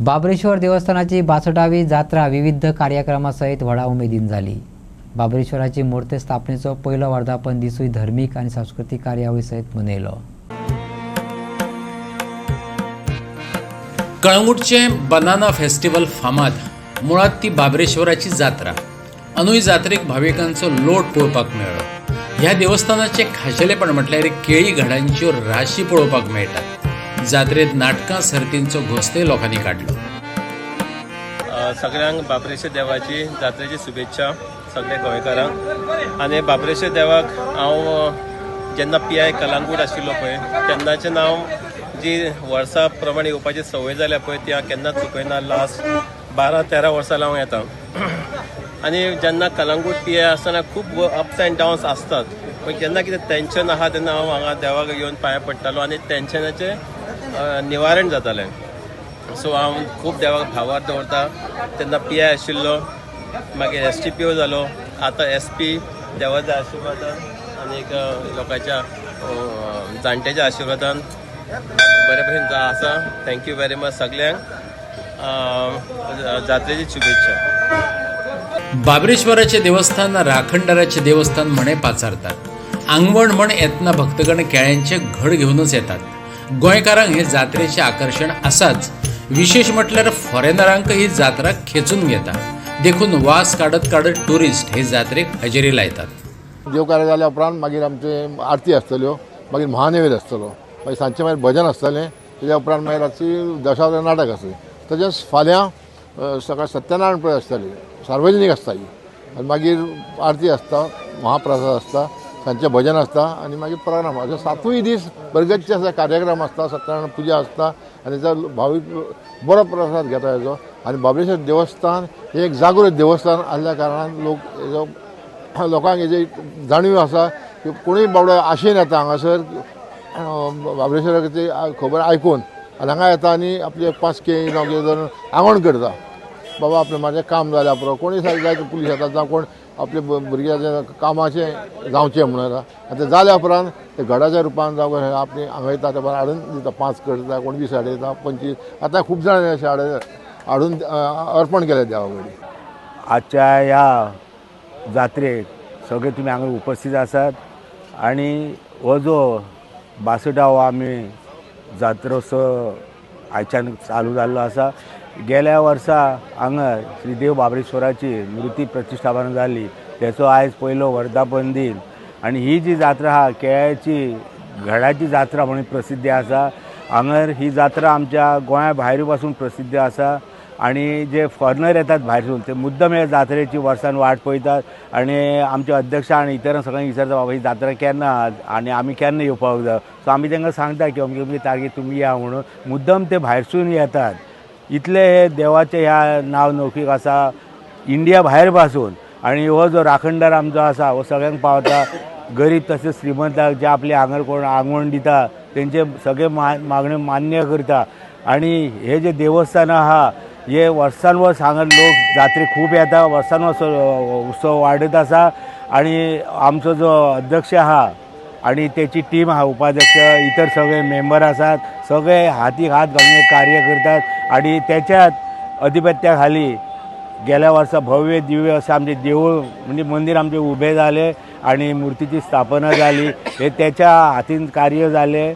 बाबरेश्वर देवस्थानाची 62वी जात्रा विविध कार्यक्रमासहित व्हडा उमेदीन झाली। बाबरेश्वराची मूर्ती स्थापनेचो पहिलो वर्धापन दिसूय धार्मिक आणि सांस्कृतिक कार्यावळी सहित मनयलो। कळंगूटचे बनाना फेस्टिवल फामाद। मुळात ती बाबरेश्वराची जात्रा। अनुय जात्रेक भाविकांचो लोट पळोवपाक मेळ्ळो। ह्या देवस्थानाचे खाशेलेपण म्हटल्यार केळी घडांच्यो राशी पळोवपाक मेळटात। जात्रेत नाटकां सर्तींचो घोस्तय लोकांनी काडलो। सगळ्यांक बाबरेश्वर देवाची जात्रेची शुभेच्छा सगळे गोंयकारांक। आनी बाबरेश्वर देवाक हांव जेन्ना PI कलंगूट आशिल्लो पळय तेन्नाचें नांव जी वर्सां प्रमाणे येवपाची संवय जाल्या पळय ती हांव केन्नाच चुकयना। लास्ट 12-13 वर्सां हांव येता। आनी जेन्ना कलंगूट PI आसतना खूब अप्स एंड डावन्स आसतात, पण जेन्ना कितें टेन्शन आहा तेन्ना हांव हांगा देवाक येवन पांयां पडटालो आनी टेन्शनाचें निवारण जातालें। सो हांव खूब देवाक भावार दवरता। तेन्ना PI आशिल्लो, मागीर STPO जालो, आतां SP देवाच्या आशिर्वादान आनीक लोकांच्या जाणट्याच्या आशिर्वादान बरे भशेन आसा। थँक्यू व्हेरी मच सगळ्यांक। जात्रेची शुभेच्छा। बाबरेश्वराचे देवस्थान राखणदाराचे देवस्थान म्हणे पाचारतात। आंगवण म्हण येतना भक्तगण केळ्यांचे घड घेऊनच येतात। गोंयकारांक हे जात्रेचे आकर्षण आसाच। विशेष म्हटल्यार फॉरेनरांक ही जात्रा खेचून घेता। देखून वास काडत काडत टुरिस्ट हे जात्रेक हजेरी लायतात। देवकार्य जाल्या उपरांत मागीर आमचे आरती आसतल्यो, मागीर महानैवेद्य आसतलो, मागीर सांजचें मागीर भजन आसतलें, तेज्या उपरांत मागीर रातची दशावतार नाटक आसलें। तशेंच फाल्यां सकाळ सत्यनारायण पळय आसतली, सार्वजनीक आसता ही, आनी मागीर आरती आसता, महाप्रसाद आसता, सांजचें भजन आसता आनी मागीर प्रोग्राम अशे 7 दीस बरगतचे अशे कार्यक्रम आसता। सत्यनारायण पुजा आसता आनी ताचो भावीक बरो प्रसाद घेता हेजो। आनी बाबरेश्वर देवस्थान हे एक जागृत देवस्थान आसल्या कारणान लोक हेजो लोकांक हेजी जाणीव आसा की कोणूय बाबडो आशेन येता हांगासर बाबरेश्वराची खबर आयकून आनी हांगा येता आनी आपले 5 केळी जावं कितें धरून आंगवण करता। बाबा आपलें म्हाजें काम जाल्या पुरो, कोणूय जाय पुलीस येता जावं कोण आपले भुरग्याचें कामाचें जावचें म्हणून येता आनी तें जाल्या उपरांत ते घडाच्या रुपान जावं आपली हांगा येता ते हाडून दिता। 5 करता, कोण 20 हाडयता, 25, आतां खूब जाण अशे हाडून अर्पण केले देवा कडेन। आजच्या ह्या जात्रेक सगळे तुमी हांगा उपस्थित आसात आनी हो जो 62वो आमी जात्रोत्सव आयच्यान चालू जाल्लो आसा। गेल्या वर्सा हांगा श्रीदेव बाबरेश्वराची मुर्ती प्रतिश्ठापना जाली, तेचो आयज पयलो वर्धापन दिन। आनी ही जी जात्रा आहा केळ्याची घडाची जात्रा म्हणून प्रसिद्धी आसा। हांगर ही जात्रा आमच्या गोंया भायर पासून प्रसिद्ध आसा आनी जे फॉरेनर येतात भायरसून ते मुद्दम ह्या जात्रेची वर्सान वाट पळयतात आनी आमचे अध्यक्ष आनी इतरांक सगळ्यांक विचारता बाबा ही जात्रा केन्ना आनी आमी केन्ना येवपाक जाय। सो आमी तांकां सांगता की अमकी तारखेर तुमी या म्हणून मुद्दम ते भायरसून येतात। इतले हे देवाचे ह्या नांव नौकीक आसा इंडिया भायर पासून। आनी हो जो राखणदार आमचो आसा हो सगळ्यांक पावता। गरीब तशेंच श्रीमंताक जे आपले हांगर कोण आंगवण दिता तेंचे सगळे मागण्यो मान्य करता। आनी हे जे देवस्थान आहा हे वर्सान वर्स हांगा लोक जात्रेक खूब येता, वर्सान वर्स उत्सव वाडत आसा। आनी आमचो जो अध्यक्ष आहा आनी तेची टीम आहा, उपाध्यक्ष, इतर सगळे मेंबर आसात, सगळे हातीक हात घालून कार्य करतात। आनी त्याच्यात अधिपत्या खाली गेल्या वर्सा भव्य दिव्य अशें आमचें देवूळ म्हणजे मंदीर आमचें उबें जालें आनी मुर्तीची स्थापना जाली। हे त्याच्या हातीन कार्य जालें।